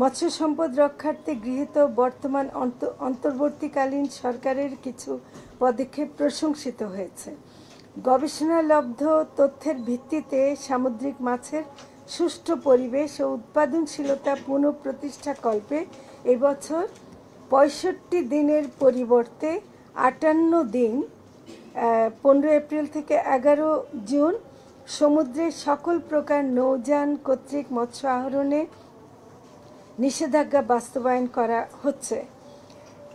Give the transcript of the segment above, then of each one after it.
মৎস্য সম্পদ রক্ষার্থে গৃহীত বর্তমান অন্তর্বর্তীকালীন সরকারের কিছু পদক্ষেপ প্রশংসিত হয়েছে। গবেষণালব্ধ তথ্যের ভিত্তিতে সামুদ্রিক মাছের সুষ্ঠু পরিবেশ ও উৎপাদনশীলতা পুনঃপ্রতিষ্ঠা কল্পে এবছর ৬৫ দিনের পরিবর্তে ৫৮ দিন ১৫ এপ্রিল থেকে ১১ জুন সমুদ্রের সকল প্রকার নৌযান কর্তৃক মৎস্য আহরণে নিষেধাজ্ঞা বাস্তবায়ন করা হচ্ছে।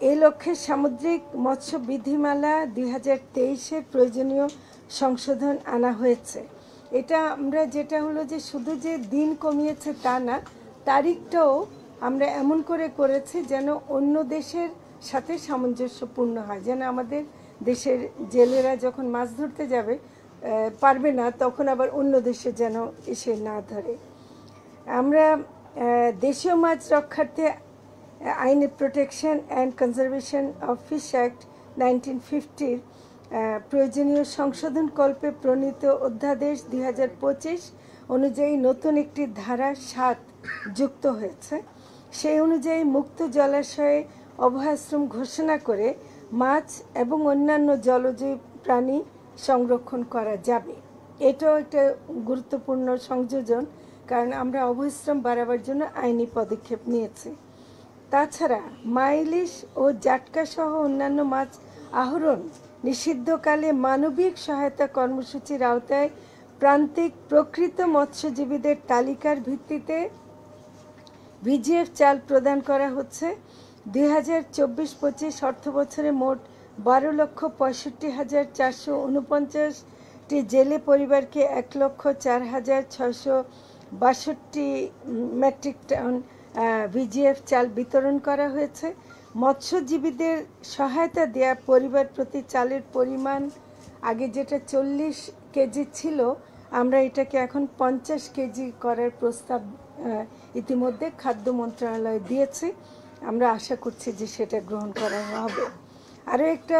এই লক্ষ্যে সামুদ্রিক মৎস্য বিধিমালা ২০২৩-এর প্রয়োজনীয় সংশোধন আনা হয়েছে। এটা আমরা যেটা হলো যে শুধু যে দিন কমিয়েছে তা না, তারিখটাও আমরা এমন করে করেছি যেন অন্য দেশের সাথে সামঞ্জস্যপূর্ণ হয়, যেন আমাদের দেশের জেলেরা যখন মাছ ধরতে যাবে পারবে না, তখন আবার অন্য দেশে যেন এসে না ধরে। আমরা দেশীয় মাছ রক্ষার্থে আইন protection and conservation of fish act 1950 প্রয়োজনীয় সংশোধন কল্পে প্রণীত অধ্যাদেশ 2025 অনুযায়ী নতুন একটি ধারা 7 যুক্ত হয়েছে। সেই অনুযায়ী মুক্ত জলাশয়ে অভয়াশ্রম ঘোষণা করে মাছ এবং অন্যান্য জলজ প্রাণী সংরক্ষণ করা যাবে। এটাও একটা গুরুত্বপূর্ণ সংযোজন, কারণ আমরা অভয়াশ্রম বাড়াবার জন্য আইনি পদক্ষেপ নিয়েছি। তাছাড়া মাইলিশ ও জাটকা সহ অন্যান্য মাছ আহরণ নিষিদ্ধকালে মানবিক সহায়তা কর্মসূচির আওতায় প্রান্তিক প্রকৃত মৎস্যজীবীদের তালিকার ভিত্তিতে ভিজিএফ চাল প্রদান করা হচ্ছে। 2024-25 অর্থবছরে মোট 12,65,449টি জেলে পরিবারকে 1,04,662 মেট্রিক টন ভিজিএফ চাল বিতরণ করা হয়েছে। মৎস্যজীবীদের সহায়তা দেয়া পরিবার প্রতি চালের পরিমাণ আগে যেটা 40 কেজি ছিল, আমরা এটাকে এখন 50 কেজি করার প্রস্তাব ইতিমধ্যে খাদ্য মন্ত্রণালয় দিয়েছে। আমরা আশা করছি যে সেটা গ্রহণ করা হবে। আরও একটা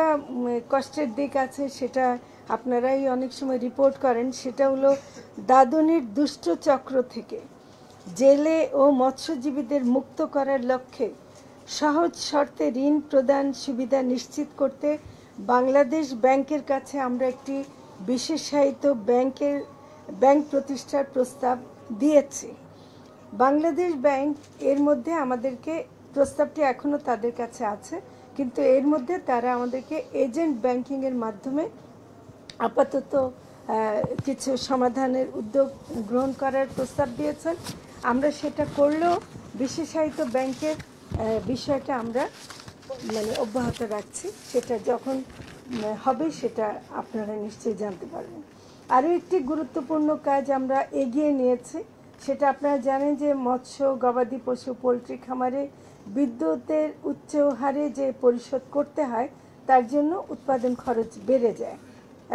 কষ্টের দিক আছে, সেটা আপনারাই অনেক সময় রিপোর্ট করেন, সেটা হলো দাদনের দুষ্ট চক্র থেকে জেলে ও মৎস্যজীবীদের মুক্ত করার লক্ষ্যে সহজ শর্তে ঋণ প্রদান সুবিধা নিশ্চিত করতে বাংলাদেশ ব্যাংকের কাছে আমরা একটি বিশেষায়িত ব্যাংক প্রতিষ্ঠার প্রস্তাব দিয়েছি। বাংলাদেশ ব্যাংক এর মধ্যে আমাদেরকে, প্রস্তাবটি এখনও তাদের কাছে আছে, কিন্তু এর মধ্যে তারা আমাদেরকে এজেন্ট ব্যাংকিংয়ের মাধ্যমে আপাতত কিছু সমাধানের উদ্যোগ গ্রহণ করার প্রস্তাব দিয়েছেন। আমরা সেটা করলেও বিশেষায়িত ব্যাংকের বিষয়টা আমরা অব্যাহত রাখছি। সেটা যখন হবে সেটা আপনারা নিশ্চয়ই জানতে পারবেন। আরও একটি গুরুত্বপূর্ণ কাজ আমরা এগিয়ে নিয়েছি, সেটা আপনারা জানেন যে মৎস্য, গবাদি পশু, পোলট্রি খামারে বিদ্যুতের উচ্চ হারে যে পরিশোধ করতে হয়, তার জন্য উৎপাদন খরচ বেড়ে যায়,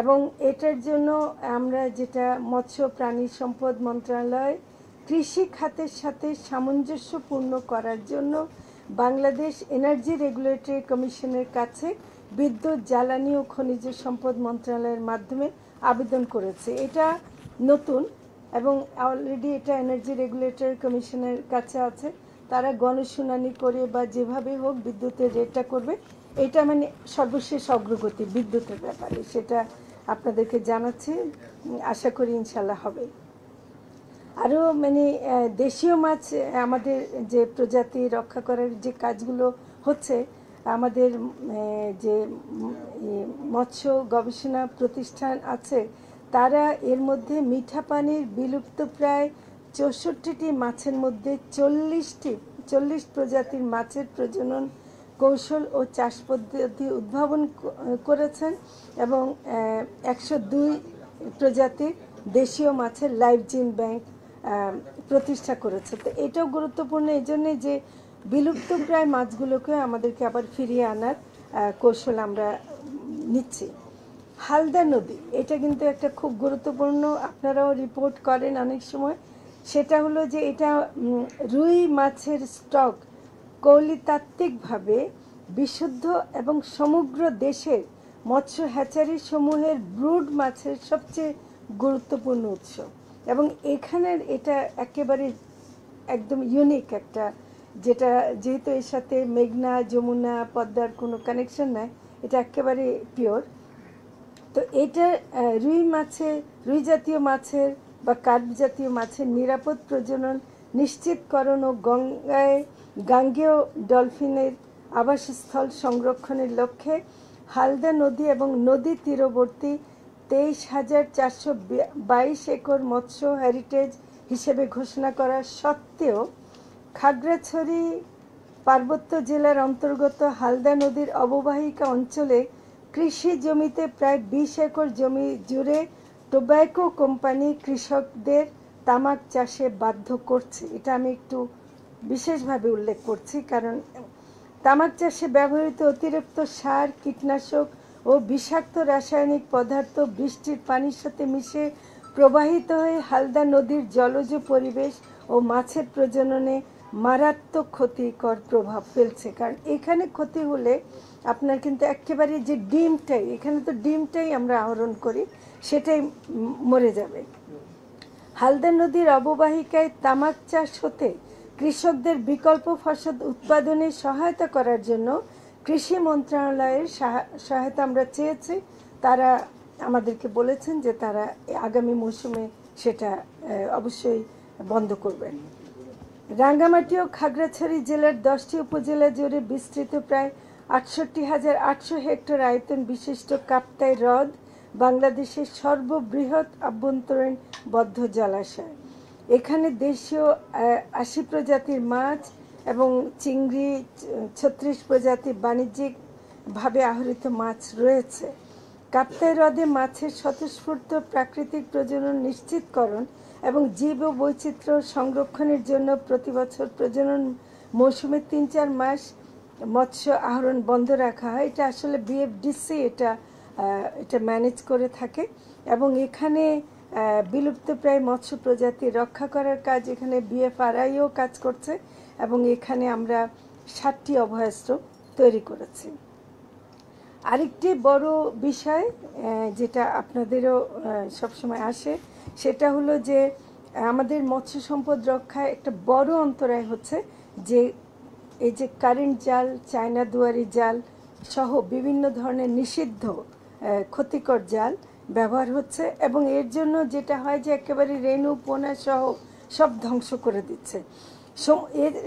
এবং এটার জন্য আমরা যেটা মৎস্য প্রাণী সম্পদ মন্ত্রণালয় কৃষি খাতের সাথে সামঞ্জস্যপূর্ণ করার জন্য বাংলাদেশ এনার্জি রেগুলেটরি কমিশনের কাছে বিদ্যুৎ, জ্বালানি ও খনিজ সম্পদ মন্ত্রণালয়ের মাধ্যমে আবেদন করেছে। এটা নতুন এবং অলরেডি এটা এনার্জি রেগুলেটরি কমিশনের কাছে আছে। তারা গণশুনানি করে বা যেভাবে হোক বিদ্যুতের রেটটা করবে। এটা সর্বশেষ অগ্রগতি বিদ্যুতের ব্যাপারে, সেটা আপনাদেরকে জানাচ্ছি। আশা করি ইনশাল্লাহ হবে। আরও দেশীয় মাছ আমাদের যে প্রজাতি রক্ষা করার যে কাজগুলো হচ্ছে, আমাদের যে মৎস্য গবেষণা প্রতিষ্ঠান আছে, তারা এর মধ্যে মিঠা পানির বিলুপ্ত প্রায় 64টি মাছের মধ্যে 40 প্রজাতির মাছের প্রজনন কৌশল ও চাষ পদ্ধতি উদ্ভাবন করেছেন, এবং 102 প্রজাতির দেশীয় মাছের লাইভ জিন ব্যাংক প্রতিষ্ঠা করেছে। তো এটাও গুরুত্বপূর্ণ এই জন্যে যে বিলুপ্ত প্রায় মাছগুলোকে আমাদেরকে আবার ফিরিয়ে আনার কৌশল আমরা নিচ্ছি। হালদা নদী, এটা কিন্তু একটা খুব গুরুত্বপূর্ণ, আপনারাও রিপোর্ট করেন অনেক সময়। সেটা হলো যে এটা রুই মাছের স্টক কৌলিতাত্ত্বিকভাবে বিশুদ্ধ এবং সমগ্র দেশের মৎস্য হ্যাচারি সমূহের ব্রুড মাছের সবচেয়ে গুরুত্বপূর্ণ উৎস, এবং এখানের এটা একেবারে একদম ইউনিক একটা যেটা যেহেতু এর সাথে মেঘনা যমুনা পদ্মার কোনো কানেকশন নাই, এটা একেবারে পিওর। তো এটা রুই জাতীয় মাছের বা কার্প জাতীয় মাছের নিরাপদ প্রজনন নিশ্চিতকরণ ও গাঙ্গেয় ডলফিনের আবাসস্থল সংরক্ষণের লক্ষ্যে হালদা নদী এবং নদী তীরবর্তী 23,422 একর মৎস্য হেরিটেজ হিসেবে ঘোষণা করা সত্ত্বেও খাগড়াছড়ি পার্বত্য জেলার অন্তর্গত হালদা নদীর অববাহিকা অঞ্চলে কৃষি জমিতে প্রায় 20 একর জমি জুড়ে টোব্যাকো কোম্পানি কৃষকদের তামাক চাষে বাধ্য করছে। এটা আমি একটু বিশেষভাবে উল্লেখ করছি, কারণ তামাক চাষে ব্যবহৃত অতিরিক্ত সার, কীটনাশক ও বিষাক্ত রাসায়নিক পদার্থ বৃষ্টির পানির সাথে মিশে প্রবাহিত হয়ে হালদা নদীর জলজ পরিবেশ ও মাছের প্রজননে মারাত্মক ক্ষতিকর প্রভাব ফেলছে। কারণ এখানে ক্ষতি হলে আপনার কিন্তু একেবারে যে ডিমটাই, এখানে তো ডিমটাই আমরা আহরণ করি, সেটাই মরে যাবে। হালদা নদীর অববাহিকায় তামাক চাষ হতে কৃষকদের বিকল্প ফসল উৎপাদনে সহায়তা করার জন্য কৃষি মন্ত্রণালয়ের সহায়তা আমরা চেয়েছি। তারা আমাদেরকে বলেছেন যে তারা আগামী মৌসুমে সেটা অবশ্যই বন্ধ করবেন। রাঙ্গামাটি ও খাগড়াছড়ি জেলার 10টি উপজেলা জুড়ে বিস্তৃত প্রায় 68,800 হেক্টর আয়তন বিশিষ্ট কাপ্তাই হ্রদ বাংলাদেশের সর্ববৃহৎ আভ্যন্তরীণ বদ্ধ জলাশয়। এখানে দেশীয় 80 প্রজাতির মাছ এবং চিংড়ি, 36 প্রজাতির বাণিজ্যিকভাবে আহরিত মাছ রয়েছে। কাপ্তাই হ্রদে মাছের স্বতঃস্ফূর্ত প্রাকৃতিক প্রজনন নিশ্চিতকরণ এবং জীব বৈচিত্র্য সংরক্ষণের জন্য প্রতি বছর প্রজনন মৌসুমে 3-4 মাস মৎস্য আহরণ বন্ধ রাখা হয়। এটা আসলে বিএফডিসি এটা ম্যানেজ করে থাকে এবং এখানে বিলুপ্তপ্রায় মৎস্য প্রজাতি রক্ষা করার কাজ এখানে বিএফআরআইও কাজ করছে এবং এখানে আমরা 7টি অভয়াশ্রম তৈরি করেছি। আরেকটি বড় বিষয় যেটা আপনাদেরও সবসময় আসে, সেটা হলো যে আমাদের মৎস্য সম্পদ রক্ষায় একটা বড় অন্তরায় হচ্ছে যে এই যে কারেন্ট জাল, চায়না দুয়ারি জাল সহ বিভিন্ন ধরনের নিষিদ্ধ ক্ষতিকর জাল ব্যবহার হচ্ছে এবং এর জন্য যেটা হয় যে একেবারে রেণু পোনা সহ সব ধ্বংস করে দিচ্ছে।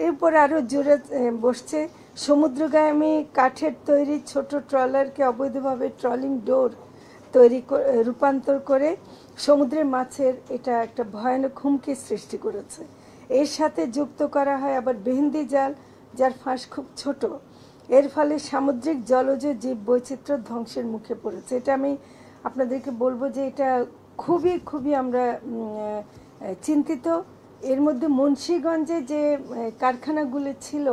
এরপর আরও জোরে বসছে সমুদ্রগামী কাঠের তৈরি ছোট ট্রলারকে অবৈধভাবে ট্রলিং ডোর রূপান্তর করে সমুদ্রের মাছের এটা একটা ভয়ানক হুমকির সৃষ্টি করেছে। এর সাথে যুক্ত করা হয় আবার বেহেন্দি জাল, যার ফাঁস খুব ছোট। এর ফলে সামুদ্রিক জলজ জীব বৈচিত্র্য ধ্বংসের মুখে পড়েছে। এটা আমি আপনাদেরকে বলবো যে এটা খুবই আমরা চিন্তিত। এর মধ্যে মুন্সিগঞ্জে যে কারখানাগুলো ছিল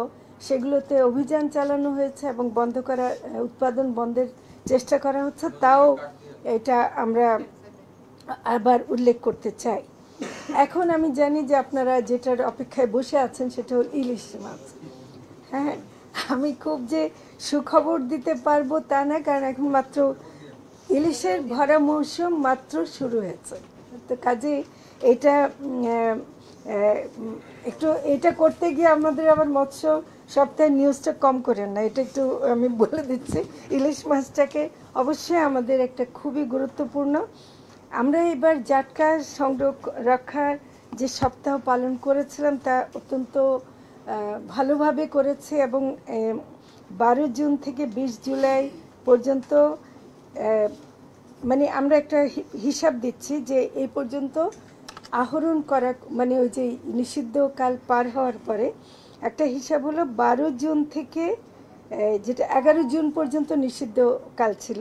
সেগুলোতে অভিযান চালানো হয়েছে এবং বন্ধ করা, উৎপাদন বন্ধের চেষ্টা করা হচ্ছে। তাও এটা আমরা আবার উল্লেখ করতে চাই। এখন আমি জানি যে আপনারা যেটার অপেক্ষায় বসে আছেন সেটা হল ইলিশ মাছ। হ্যাঁ, আমি খুব যে সুখবর দিতে পারবো তা না, কারণ এখন মাত্র ইলিশের ভরা মৌসুম মাত্র শুরু হয়েছে। তো কাজে এটা একটু এটা করতে গিয়ে আমাদের আবার মৎস্য সপ্তাহে নিউজটা কম করেন না, এটা একটু আমি বলে দিচ্ছি। ইলিশ মাছটাকে অবশ্যই আমাদের একটা খুবই গুরুত্বপূর্ণ। আমরা এবার জাটকা রক্ষার যে সপ্তাহ পালন করেছিলাম তা অত্যন্ত ভালোভাবে করেছে এবং 12 জুন থেকে 20 জুলাই পর্যন্ত মানে আমরা একটা হিসাব দিচ্ছি যে এই পর্যন্ত আহরণ করা, মানে ওই যে নিষিদ্ধ কাল পার হওয়ার পরে একটা হিসাব হলো 12 জুন থেকে যেটা 11 জুন পর্যন্ত নিষিদ্ধ কাল ছিল,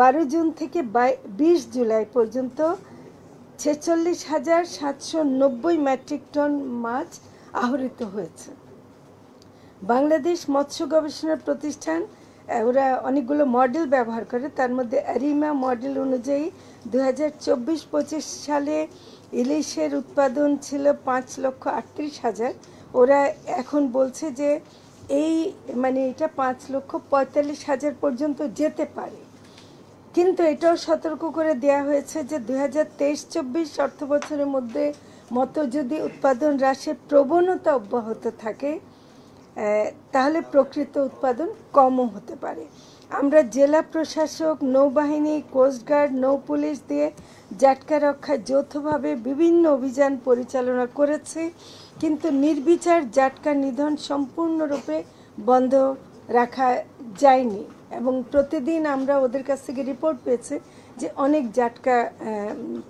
12 জুন থেকে 20 জুলাই পর্যন্ত 46,790 মেট্রিক টন মাছ আহরিত হয়েছে। বাংলাদেশ মৎস্য গবেষণা প্রতিষ্ঠান ওরা অনেকগুলো মডেল ব্যবহার করে, তার মধ্যে অ্যারিমা মডেল অনুযায়ী 2024-25 সালে ইলিশের উৎপাদন ছিল 5,38,000। ওরা এখন বলছে যে এই মানে এটা 5,45,000 পর্যন্ত যেতে পারে, কিন্তু এটাও সতর্ক করে দেয়া হয়েছে যে 2023-24 অর্থবছরের মতো যদি উৎপাদন হ্রাসের প্রবণতা অব্যাহত থাকে তাহলে প্রকৃত উৎপাদন কমও হতে পারে। আমরা জেলা প্রশাসক, নৌবাহিনী, কোস্টগার্ড, নৌ পুলিশ দিয়ে জাটকা রক্ষায় যৌথভাবে বিভিন্ন অভিযান পরিচালনা করেছি, কিন্তু নির্বিচার জাটকা নিধন সম্পূর্ণরূপে বন্ধ রাখা যায়নি এবং প্রতিদিন আমরা ওদের কাছ থেকে রিপোর্ট পেয়েছি যে অনেক জাটকা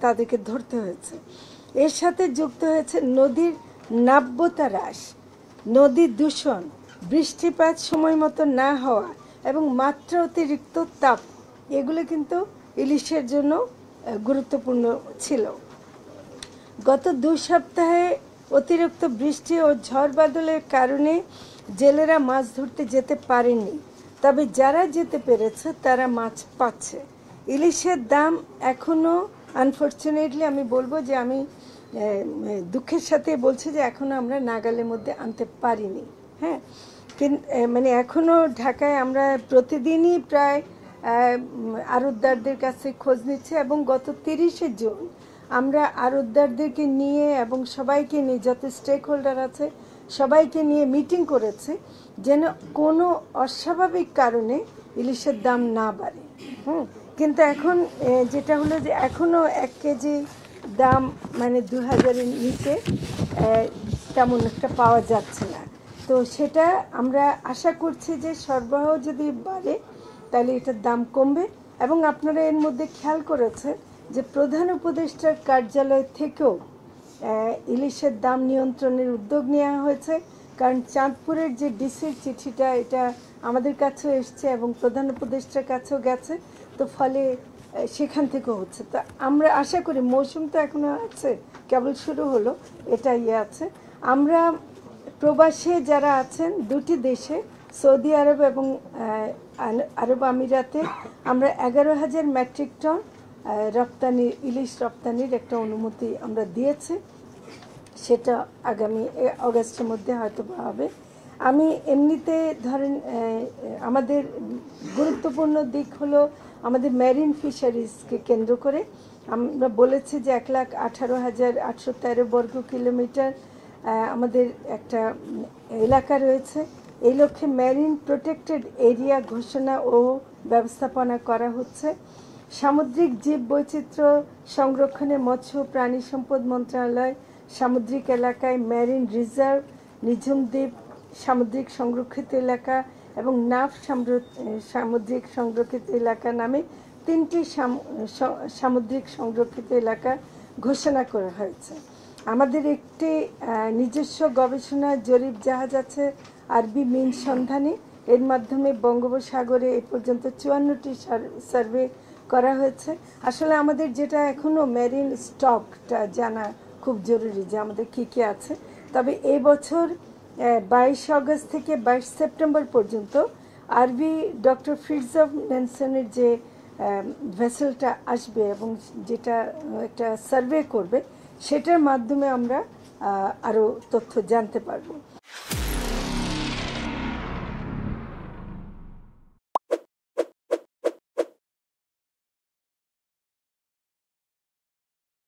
তাদেরকে ধরতে হয়েছে। এর সাথে যুক্ত হয়েছে নদীর নাব্যতা হ্রাস, নদী দূষণ, বৃষ্টিপাত সময় মতো না হওয়া এবং মাত্রা অতিরিক্ত তাপ, এগুলো কিন্তু ইলিশের জন্য গুরুত্বপূর্ণ ছিল। গত 2 সপ্তাহে অতিরিক্ত বৃষ্টি ও ঝড় বাদলের কারণে জেলেরা মাছ ধরতে যেতে পারেনি, তবে যারা যেতে পেরেছে তারা মাছ পাচ্ছে। ইলিশের দাম এখনও আনফর্চুনেটলি আমি বলবো যে আমি দুঃখের সাথে বলছি যে এখনও আমরা নাগালের মধ্যে আনতে পারিনি। হ্যাঁ, কিন্তু মানে এখনও ঢাকায় আমরা প্রতিদিনই প্রায় আড়তদারদের কাছে খোঁজ নিচ্ছি এবং গত 30শে জুন আমরা আড়তদারদেরকে নিয়ে এবং সবাইকে নিয়ে, যত স্টেক হোল্ডার আছে সবাইকে নিয়ে মিটিং করেছে যেন কোনো অস্বাভাবিক কারণে ইলিশের দাম না বাড়ে। কিন্তু এখন যেটা হলো যে এখনও 1 কেজি দাম মানে 2000-এর নিচে তেমন একটা পাওয়া যাচ্ছে না। তো সেটা আমরা আশা করছি যে সরবরাহ যদি বাড়ে তাহলে এটার দাম কমবে। এবং আপনারা এর মধ্যে খেয়াল করেছেন যে প্রধান উপদেষ্টার কার্যালয় থেকেও ইলিশের দাম নিয়ন্ত্রণের উদ্যোগ নেওয়া হয়েছে, কারণ চাঁদপুরের যে ডিসির চিঠিটা এটা আমাদের কাছেও এসছে এবং প্রধান উপদেষ্টার কাছেও গেছে, তো ফলে সেখান থেকেও হচ্ছে। তো আমরা আশা করি মৌসুম তো এখনও আছে, কেবল শুরু হলো, এটা আছে। আমরা প্রবাসে যারা আছেন 2টি দেশে, সৌদি আরব এবং আরব আমিরাতে আমরা 11,000 মেট্রিক টন রপ্তানি ইলিশ রপ্তানির একটা অনুমতি আমরা দিয়েছি, সেটা আগামী অগাস্টের মধ্যে হয়তো হবে। আমি এমনিতে ধরেন আমাদের গুরুত্বপূর্ণ দিক হলো আমাদের মেরিন ফিশারিজকে কেন্দ্র করে আমরা বলেছি যে 1,18,813 বর্গ কিলোমিটার আমাদের একটা এলাকা রয়েছে। এই লক্ষ্যে মেরিন প্রোটেক্টেড এরিয়া ঘোষণা ও ব্যবস্থাপনা করা হচ্ছে। সামুদ্রিক জীব বৈচিত্র্য সংরক্ষণে মৎস্য প্রাণী সম্পদ মন্ত্রণালয় সামুদ্রিক এলাকায় মেরিন রিজার্ভ, নিঝুম দ্বীপ সামুদ্রিক সংরক্ষিত এলাকা এবং নাফ সামুদ্রিক সংরক্ষিত এলাকা নামে 3টি সামুদ্রিক সংরক্ষিত এলাকা ঘোষণা করা হয়েছে। আমাদের একটি নিজস্ব গবেষণা জরিপ জাহাজ আছে আরবি মিন সন্ধানী, এর মাধ্যমে বঙ্গোপসাগরে এ পর্যন্ত 54টি সার্ভে করা হয়েছে। আসলে আমাদের যেটা এখনও মেরিন স্টকটা জানা খুব জরুরি যে আমাদের কী কী আছে। তবে এই বছর 22 আগস্ট থেকে 22 সেপ্টেম্বর পর্যন্ত আরবি ডক্টর ফিটজফ ম্যানসনের যে ভেসেলটা আসবে এবং যেটা একটা সার্ভে করবে, সেটার মাধ্যমে আমরা আরও তথ্য জানতে পারবো।